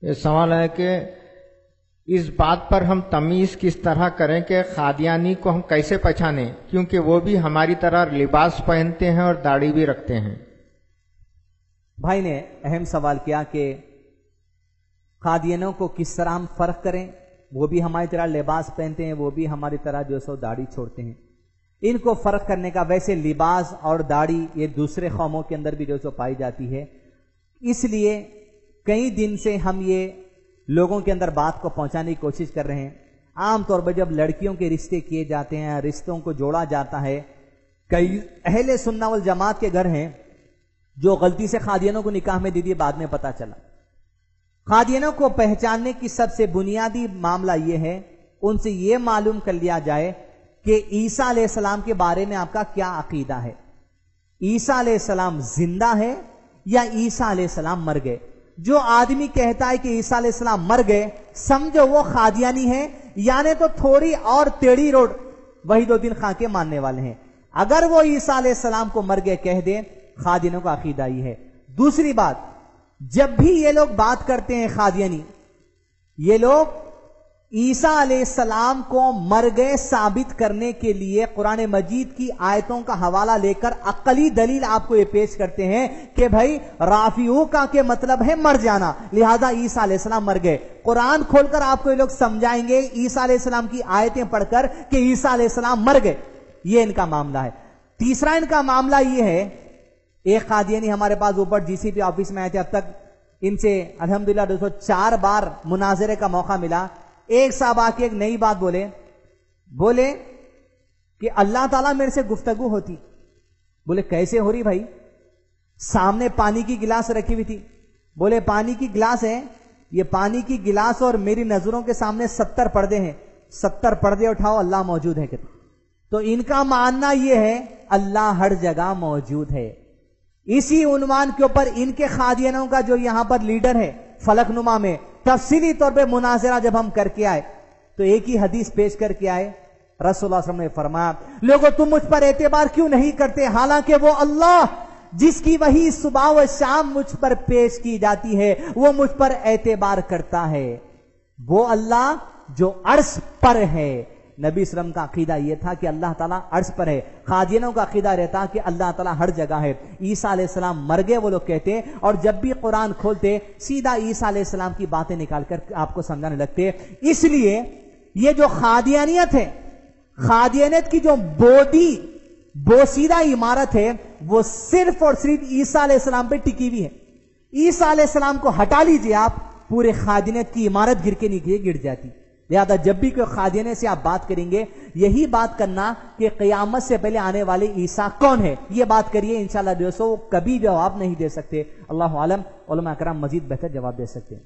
یہ سوال ہے کہ اس بات پر ہم تمیز کس طرح کریں کہ قادیانی کو ہم کیسے پہچانیں، کیونکہ وہ بھی ہماری طرح لباس پہنتے ہیں اور داڑھی بھی رکھتے ہیں۔ بھائی نے اہم سوال کیا کہ قادیانوں کو کس طرح ہم فرق کریں، وہ بھی ہماری طرح لباس پہنتے ہیں، وہ بھی ہماری طرح جو سو داڑھی چھوڑتے ہیں۔ ان کو فرق کرنے کا، ویسے لباس اور داڑھی یہ دوسرے قوموں کے اندر بھی جو سو پائی جاتی ہے، اس لیے کئی دن سے ہم یہ لوگوں کے اندر بات کو پہنچانے کی کوشش کر رہے ہیں۔ عام طور پر جب لڑکیوں کے رشتے کیے جاتے ہیں، رشتوں کو جوڑا جاتا ہے، کئی اہل سنت والجماعت کے گھر ہیں جو غلطی سے قادیانوں کو نکاح میں دے دیے، بعد میں پتا چلا۔ قادیانوں کو پہچاننے کی سب سے بنیادی معاملہ یہ ہے، ان سے یہ معلوم کر لیا جائے کہ عیسیٰ علیہ السلام کے بارے میں آپ کا کیا عقیدہ ہے۔ عیسیٰ علیہ السلام زندہ ہے یا عیسیٰ علیہ السلام مر گئے؟ جو آدمی کہتا ہے کہ عیسیٰ علیہ السلام مر گئے، سمجھو وہ قادیانی ہے، یعنی تو تھوڑی اور ٹیڑھی روڈ وحید الدین خان کے ماننے والے ہیں۔ اگر وہ عیسیٰ علیہ السلام کو مر گئے کہہ دیں، قادیانوں کا عقیدہ یہ ہے۔ دوسری بات، جب بھی یہ لوگ بات کرتے ہیں قادیانی، یہ لوگ عیسیٰ علیہ السلام کو مر گئے ثابت کرنے کے لیے قرآن مجید کی آیتوں کا حوالہ لے کر عقلی دلیل آپ کو یہ پیش کرتے ہیں کہ بھائی رافعو کا کے مطلب ہے مر جانا، لہذا عیسیٰ علیہ السلام مر گئے۔ قرآن کھول کر آپ کو یہ لوگ سمجھائیں گے عیسیٰ علیہ السلام کی آیتیں پڑھ کر کہ عیسیٰ علیہ السلام مر گئے۔ یہ ان کا معاملہ ہے۔ تیسرا ان کا معاملہ یہ ہے، ایک قادیانی ہمارے پاس اوپر جی سی پی آفس میں آئے تھے، اب تک ان سے الحمدللہ 204 بار مناظرے کا موقع ملا۔ ایک صاحب آ کے ایک نئی بات بولے کہ اللہ تعالیٰ میرے سے گفتگو ہوتی۔ بولے کیسے ہو رہی بھائی؟ سامنے پانی کی گلاس رکھی ہوئی تھی، بولے پانی کی گلاس ہے، یہ پانی کی گلاس اور میری نظروں کے سامنے 70 پردے ہیں، 70 پردے اٹھاؤ، اللہ موجود ہے کہتے۔ تو ان کا ماننا یہ ہے اللہ ہر جگہ موجود ہے۔ اسی عنوان کے اوپر ان کے قادیانوں کا جو یہاں پر لیڈر ہے فلک نما میں تفصیلی طور پہ مناظرہ جب ہم کر کے آئے تو ایک ہی حدیث پیش کر کے آئے۔ رسول اللہ صلی اللہ علیہ وسلم نے فرمایا، لوگوں تم مجھ پر اعتبار کیوں نہیں کرتے، حالانکہ وہ اللہ جس کی وحی صبح و شام مجھ پر پیش کی جاتی ہے وہ مجھ پر اعتبار کرتا ہے، وہ اللہ جو عرش پر ہے۔ نبی صلی اللہ علیہ وسلم کا عقیدہ یہ تھا کہ اللہ تعالیٰ عرش پر ہے۔ قادیانوں کا عقیدہ رہتا کہ اللہ تعالیٰ ہر جگہ ہے۔ عیسیٰ علیہ السلام مر گئے وہ لوگ کہتے، اور جب بھی قرآن کھولتے سیدھا عیسیٰ علیہ السلام کی باتیں نکال کر آپ کو سمجھانے لگتے۔ اس لیے یہ جو قادیانیت ہے، قادیانیت کی جو بوسیدہ عمارت ہے، وہ صرف اور صرف عیسیٰ علیہ السلام پہ ٹکی ہوئی ہے۔ عیسیٰ علیہ السلام کو ہٹا لیجئے آپ، پورے قادیانیت کی عمارت گر کے نیچے گر جاتی۔ لہذا جب بھی کوئی قادیانے سے آپ بات کریں گے، یہی بات کرنا کہ قیامت سے پہلے آنے والے عیسیٰ کون ہے، یہ بات کریے، انشاءاللہ جو سو کبھی جواب نہیں دے سکتے۔ اللہ عالم، علماء کرام مزید بہتر جواب دے سکتے ہیں۔